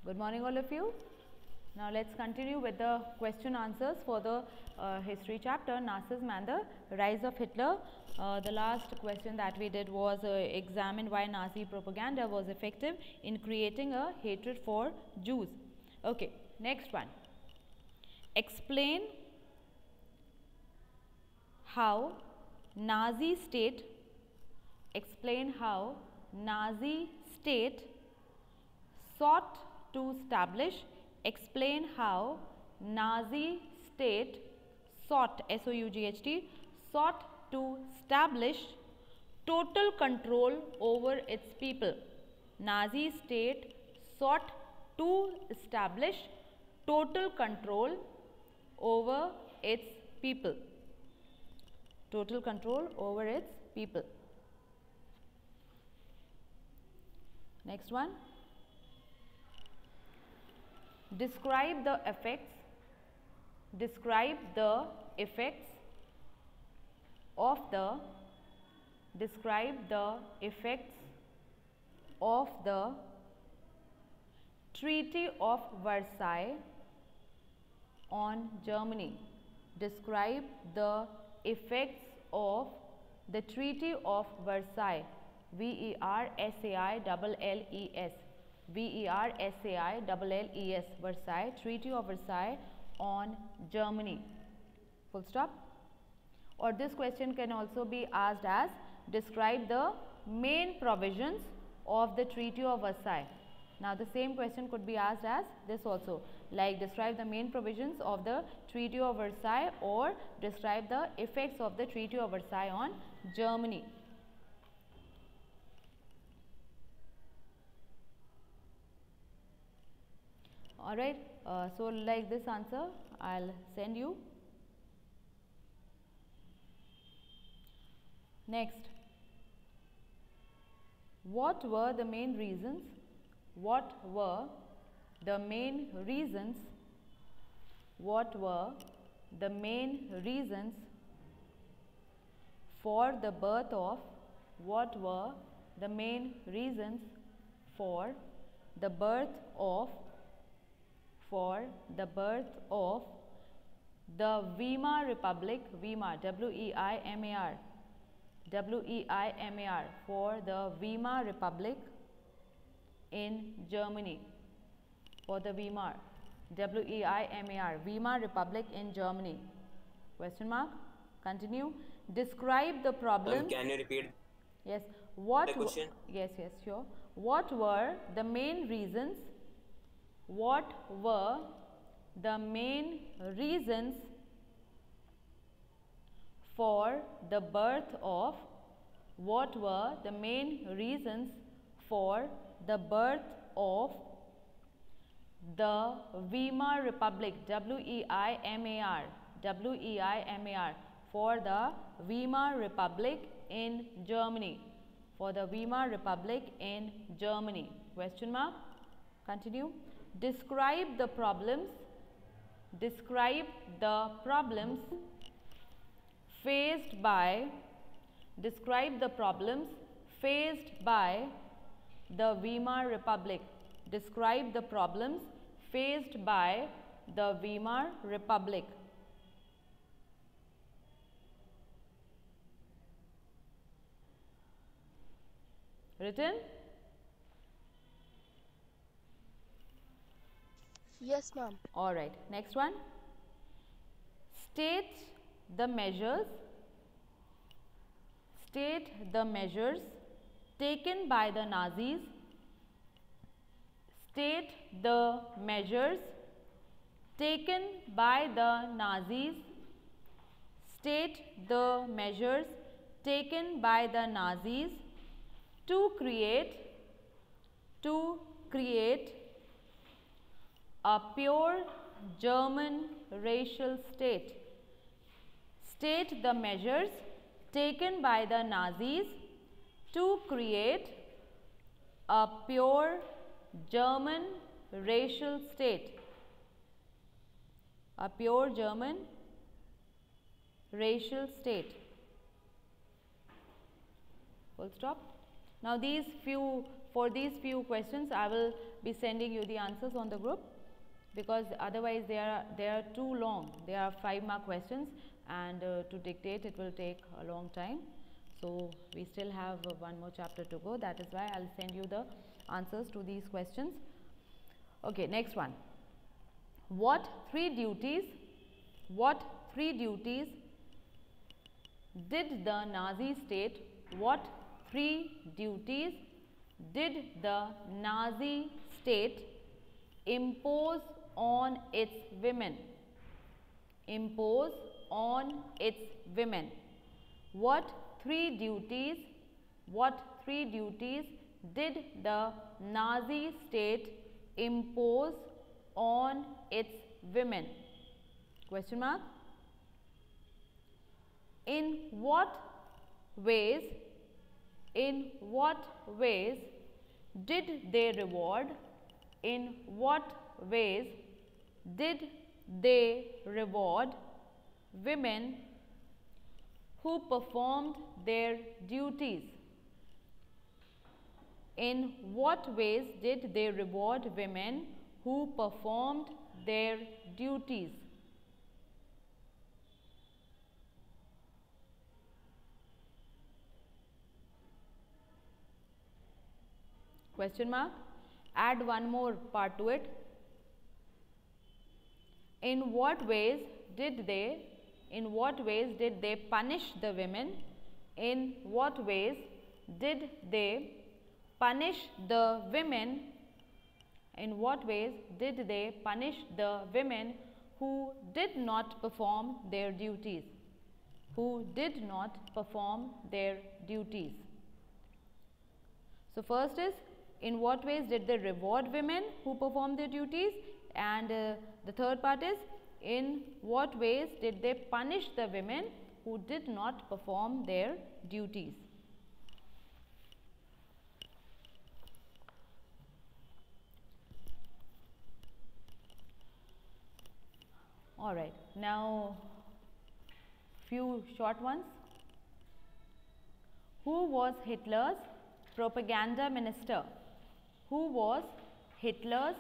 Good morning all of you. Now let's continue with the question answers for the history chapter, Nazism and the rise of Hitler. The last question that we did was examine why Nazi propaganda was effective in creating a hatred for Jews. Okay, next one. Explain how Nazi state sought to establish. Explain how Nazi state sought, S-O-U-G-H-T, sought to establish total control over its people. Nazi state sought to establish total control over its people. Total control over its people. Next one. Describe the effects of the Treaty of Versailles on Germany. Describe the effects of the Treaty of Versailles. V-E-R-S-A-I-L-L-E-S. V-E-R-S-A-I-L-L-E-S. Versailles, Treaty of Versailles on Germany. Full stop. Or this question can also be asked as, describe the main provisions of the Treaty of Versailles. Now the same question could be asked as this also, like describe the main provisions of the Treaty of Versailles or describe the effects of the Treaty of Versailles on Germany. Alright, so like this answer I'll send you. Next, what were the main reasons? What were the main reasons? What were the main reasons for the birth of? What were the main reasons for the birth of? For the birth of the Weimar Republic, Weimar, W-E-I-M-A-R, W-E-I-M-A-R, for the Weimar Republic in Germany, for the Weimar, W-E-I-M-A-R, Weimar Republic in Germany. Question mark. Continue. Describe the problems. Can you repeat? Yes. What the question? Yes, sure. What were the main reasons? What were the main reasons for the birth of? What were the main reasons for the birth of the Weimar Republic, W-E-I-M-A-R, W-E-I-M-A-R, for the Weimar Republic in Germany, for the Weimar Republic in Germany. Question mark. Continue. Describe the problems. Describe the problems faced by. Describe the problems faced by the Weimar Republic. Describe the problems faced by the Weimar Republic. Written? Yes, ma'am. All right. Next one. State the measures. State the measures taken by the Nazis. State the measures taken by the Nazis. State the measures taken by the Nazis to create a pure German racial state. State the measures taken by the Nazis to create a pure German racial state. A pure German racial state. Full stop. Now for these few questions I will be sending you the answers on the group, because otherwise they are too long. They are 5-mark questions, and to dictate it will take a long time. So we still have one more chapter to go. That is why I'll send you the answers to these questions. Okay, next one. What three duties did the Nazi state, what three duties did the Nazi state impose on its women? Impose on its women. What three duties did the Nazi state impose on its women? Question mark. In what ways did they reward? In what ways did they reward women who performed their duties? In what ways did they reward women who performed their duties? Question mark. Add one more part to it. In what ways did they punish the women? In what ways did they punish the women? In what ways did they punish the women who did not perform their duties? Who did not perform their duties? So first is, in what ways did they reward women who perform their duties? And the third part is, in what ways did they punish the women who did not perform their duties? All right, now few short ones. Who was Hitler's propaganda minister? Who was Hitler's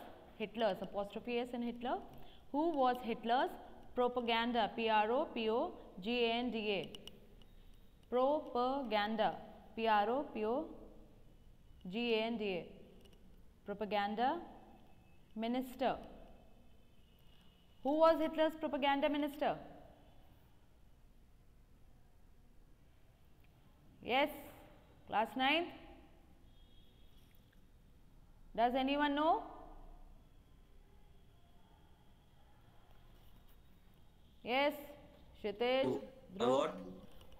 apostrophe S in Hitler? Who was Hitler's propaganda, P-R-O-P-O-G-A-N-D-A, propaganda, P-R-O-P-O-G-A-N-D-A, propaganda minister? Who was Hitler's propaganda minister? Yes, class 9th. Does anyone know? Yes, Kshitij, Dhruv.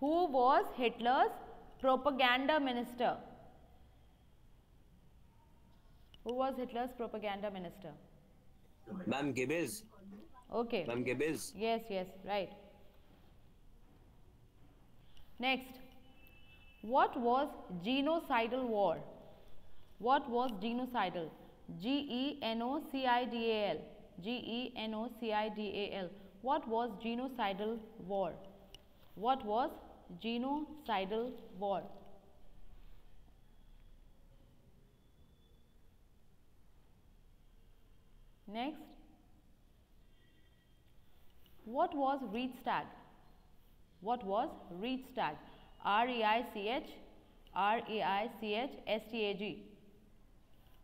Who was Hitler's propaganda minister? Who was Hitler's propaganda minister? Ma'am, Goebbels. Okay. Ma'am, Goebbels. Yes, right. Next, what was genocidal war? What was genocidal? G-E-N-O-C-I-D-A-L. G-E-N-O-C-I-D-A-L. What was genocidal war? What was genocidal war? Next, what was Reichstag? What was Reichstag? R-E-I-C-H-S-T-A-G.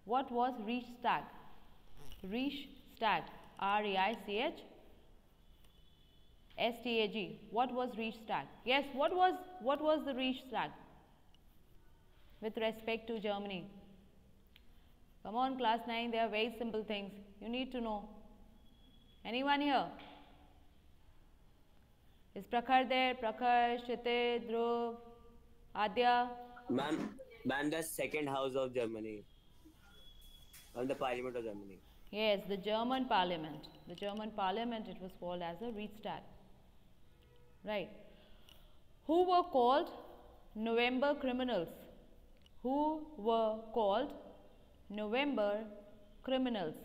What was Reichstag? Reichstag. R-E-I-C-H-S-T-A-G. What was Reichstag? Yes, what was the Reichstag with respect to Germany? Come on, class 9, they are very simple things. You need to know. Anyone here? Is Prakhar there? Prakhar, Kshitij, Dhruv, Adya? Ma'am, the second house of Germany. On the Parliament of Germany. Yes, the German Parliament. The German Parliament, it was called as a Reichstag. Right. Who were called November criminals? Who were called November criminals?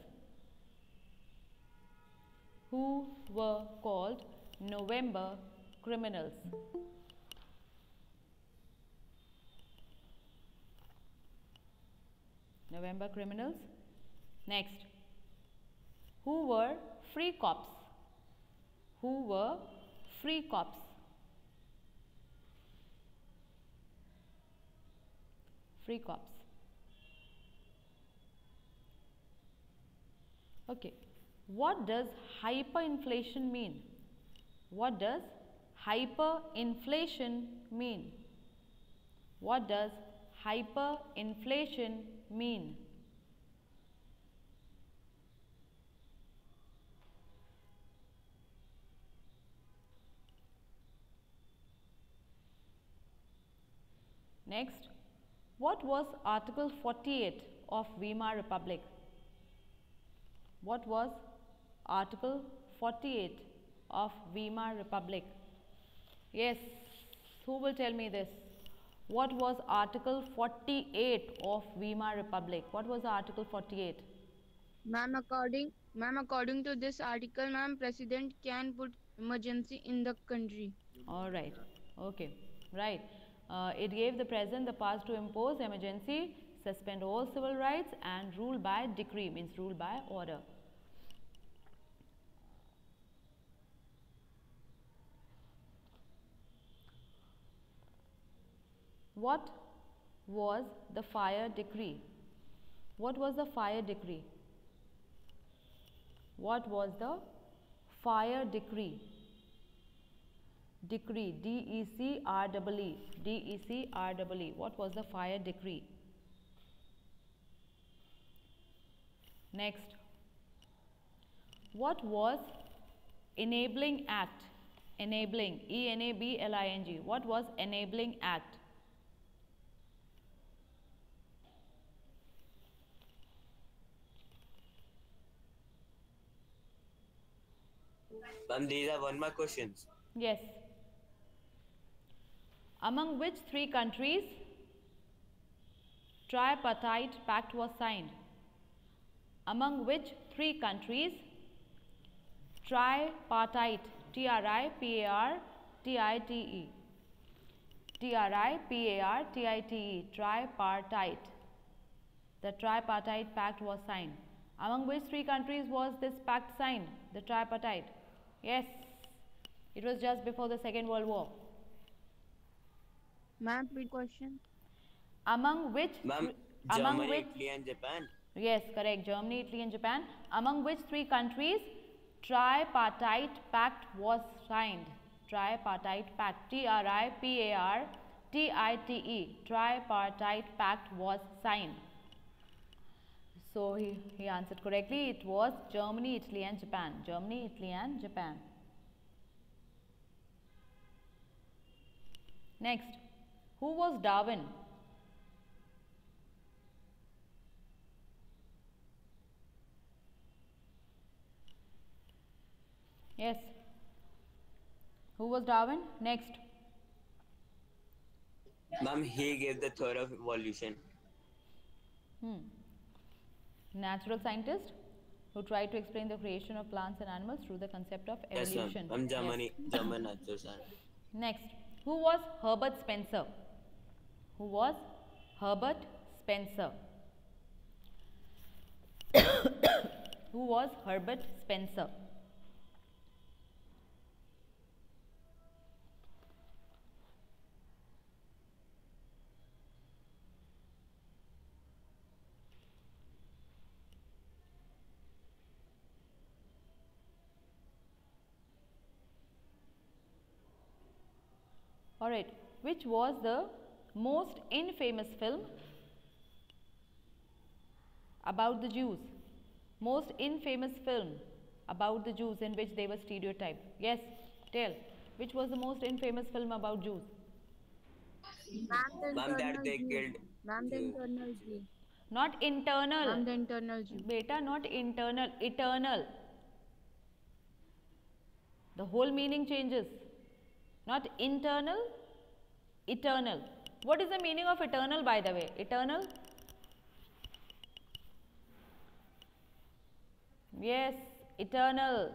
Who were called November criminals? November criminals? Next, who were free cops? Who were free cops? Free cops. Okay. What does hyperinflation mean? What does hyperinflation mean? What does hyperinflation mean? Next, what was Article 48 of Weimar Republic? What was Article 48 of Weimar Republic? Yes, who will tell me this? What was Article 48 of Weimar Republic? What was Article 48? According to this article, ma'am, president can put emergency in the country. All right. Okay. Right. It gave the president the powers to impose emergency, suspend all civil rights, and rule by decree, means rule by order. What was the fire decree? What was the fire decree? What was the fire decree? Decree, D-E-C-R-E-E, D-E-C-R-E-E. What was the fire decree? Next, what was enabling act? Enabling, E-N-A-B-L-I-N-G. What was enabling act? Ma'am, these are one mark questions. Yes. Among which three countries tripartite pact was signed? Among which three countries tripartite, T-R-I-P-A-R-T-I-T-E, T-R-I-P-A-R-T-I-T-E, tripartite, the tripartite pact was signed? Among which three countries was this pact signed, the tripartite? Yes, it was just before the Second World War. Ma'am, repeat question. Among which? Ma'am, among Germany, which? Italy, and Japan. Yes, correct. Germany, Italy, and Japan. Among which three countries tripartite pact was signed? Tripartite pact. T-R-I-P-A-R-T-I-T-E. Tripartite pact was signed. So he answered correctly. It was Germany, Italy, and Japan. Germany, Italy, and Japan. Next, who was Darwin? Yes. Who was Darwin? Next. Ma'am, he gave the theory of evolution. Natural scientist who tried to explain the creation of plants and animals through the concept of Yes, evolution. ma'am. Yes. German natural scientist. Next, who was Herbert Spencer? Who was Herbert Spencer? Who was Herbert Spencer? Alright, which was the most infamous film about the Jews? Most infamous film about the Jews in which they were stereotyped? Yes, tell. Which was the most infamous film about Jews? Ma'am, that they killed. Ma'am, the internal Jew. Not internal. Ma'am, the internal Jew. Beta, not internal, eternal. The whole meaning changes. Not internal, eternal. What is the meaning of eternal, by the way? Eternal? Yes, eternal.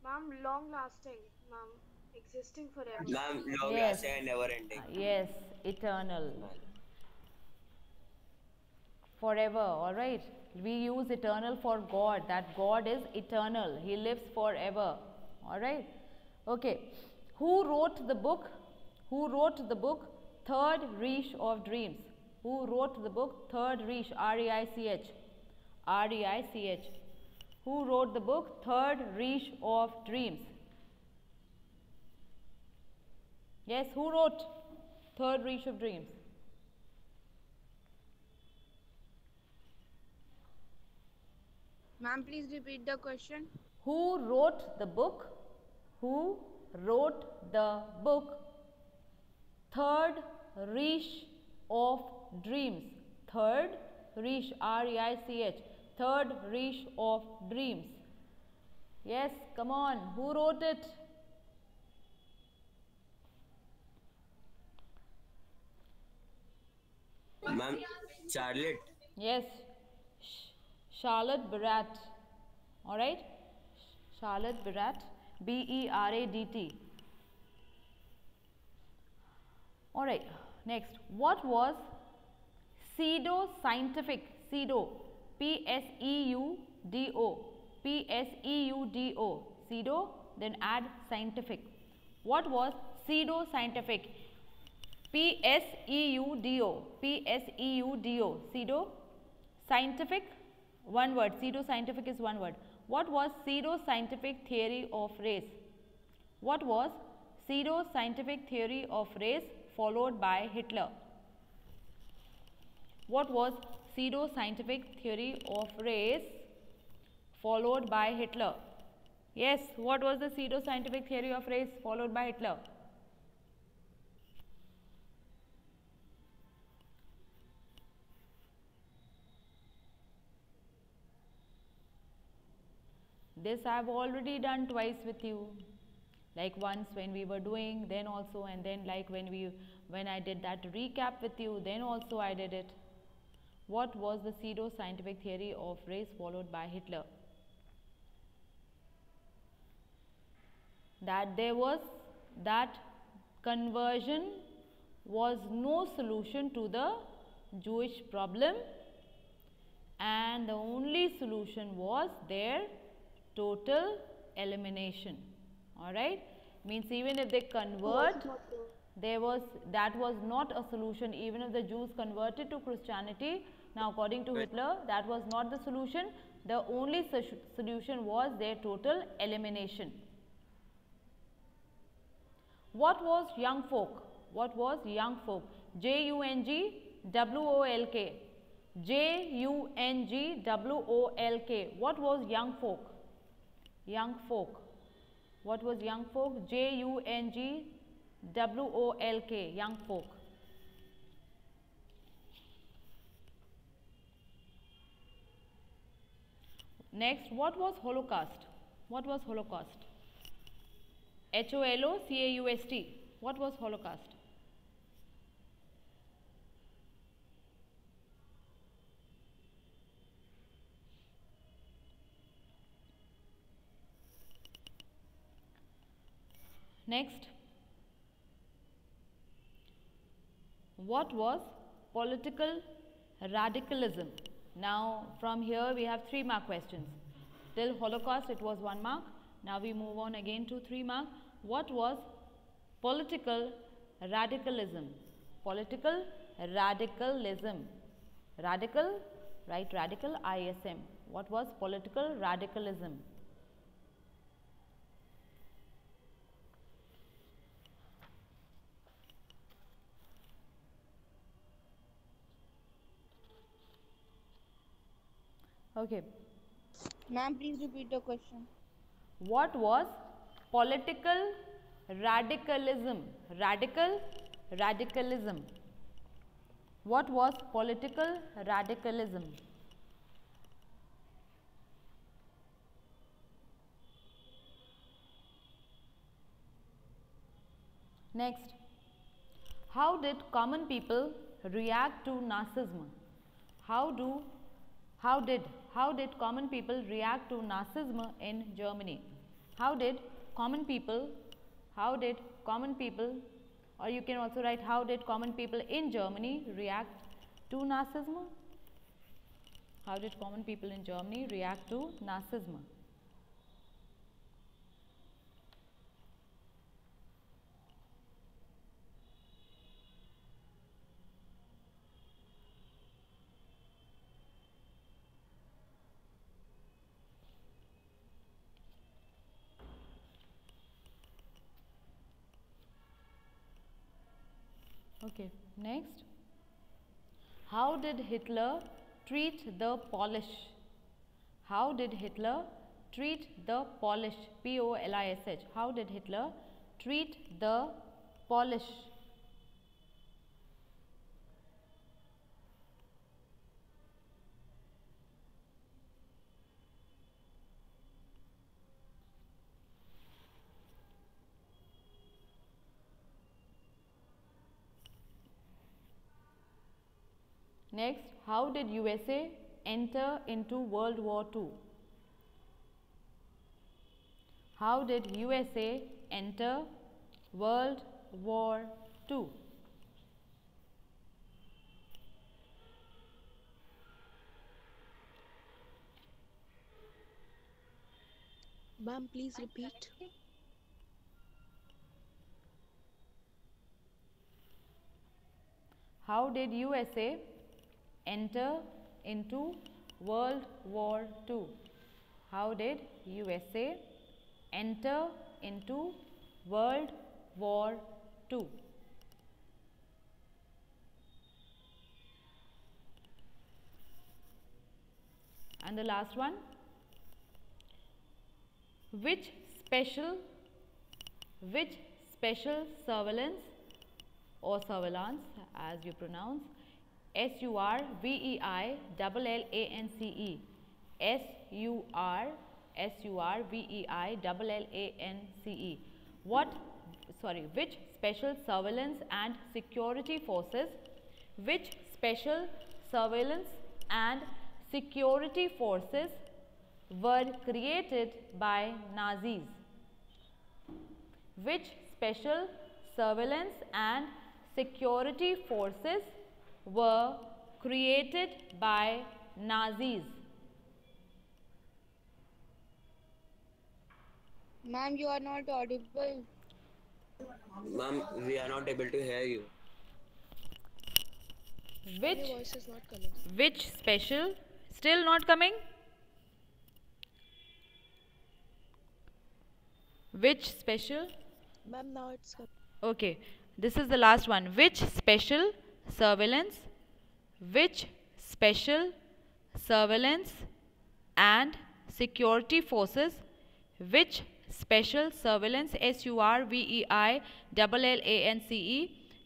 Ma'am, long lasting. Ma'am, existing forever. Ma'am, long Yes. lasting and never ending. Yes, eternal. Forever, alright. We use eternal for God, that God is eternal, He lives forever. Alright. Okay. Who wrote the book? Who wrote the book Third Reich of Dreams? Who wrote the book Third Reich? R-E-I-C-H. R-E-I-C-H. Who wrote the book Third Reich of Dreams? Yes, who wrote Third Reich of Dreams? Ma'am, please repeat the question. Who wrote the book? Who wrote the book Third Reich of Dreams? Third Reich, R-E-I-C-H. Third Reich of Dreams. Yes, come on. Who wrote it? Ma'am, Charlotte. Yes, Charlotte Beradt. Alright? Charlotte Beradt. B-E-R-A-D-T. Alright, next. What was pseudo-scientific? Pseudo. P-S-E-U-D-O. P-S-E-U-D-O. Pseudo, then add scientific. What was pseudo-scientific? P-S-E-U-D-O. P-S-E-U-D-O. Pseudo scientific, one word. Pseudo scientific is one word. What was pseudo scientific theory of race? What was pseudo scientific theory of race followed by Hitler? What was pseudo scientific theory of race followed by Hitler? Yes, what was the pseudo scientific theory of race followed by Hitler? This I have already done twice with you, like once when we were doing, then also, and then like when I did that recap with you, then also I did it. What was the pseudo scientific theory of race followed by Hitler? That there was, that conversion was no solution to the Jewish problem, and the only solution was their total elimination. Alright, means even if they convert, that was not a solution. Even if the Jews converted to Christianity, now according to Hitler, that was not the solution. The only solution was their total elimination. What was young folk? What was young folk? J-U-N-G-W-O-L-K. J-U-N-G-W-O-L-K. What was young folk? Young folk. What was young folk? J-U-N-G-W-O-L-K. Young folk. Next, what was Holocaust? What was Holocaust? H-O-L-O-C-A-U-S-T. What was Holocaust? Next, what was political radicalism? Now, from here we have 3 mark questions. Till Holocaust it was 1 mark. Now we move on again to 3 mark. What was political radicalism? Political radicalism. Radical, right? Radical, I-S-M. What was political radicalism? Okay. Ma'am, please repeat the question. What was political radicalism? Radicalism. What was political radicalism? Next, how did common people react to Nazism? How did common people react to Nazism in Germany? How did common people, or you can also write how did common people in Germany react to Nazism? How did common people in Germany react to Nazism? Okay, next. How did Hitler treat the Polish? How did Hitler treat the Polish? Polish. How did Hitler treat the Polish? Next, how did USA enter into World War II? How did USA enter World War II? Ma'am, please repeat. How did USA enter into World War II? How did USA enter into World War II? And the last one, which special surveillance or surveillance, as you pronounce, surveillance, which special surveillance and security forces, which special surveillance and security forces were created by Nazis? Which special surveillance and security forces were created by Nazis? Ma'am, you are not audible. Ma'am, we are not able to hear you. Which Your voice is not coming. which special, still not coming? Which special? Ma'am, now it's coming. Okay, this is the last one. Which special surveillance, which special surveillance and security forces, which special surveillance surveillance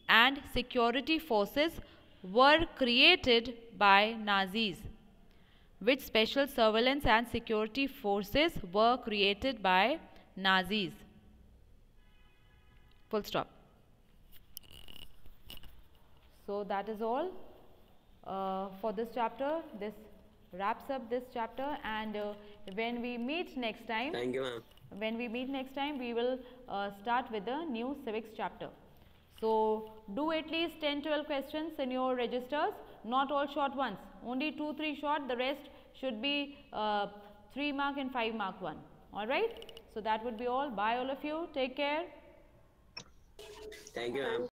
and security forces were created by Nazis? Which special surveillance and security forces were created by Nazis? Full stop. So that is all for this chapter. This wraps up this chapter, and when we meet next time, Thank you, ma'am. we will start with the new civics chapter. So do at least 10-12 questions in your registers, not all short ones, only 2-3 short, the rest should be 3 mark and 5 mark one. Alright, so that would be all. Bye all of you, take care. Thank you, ma'am.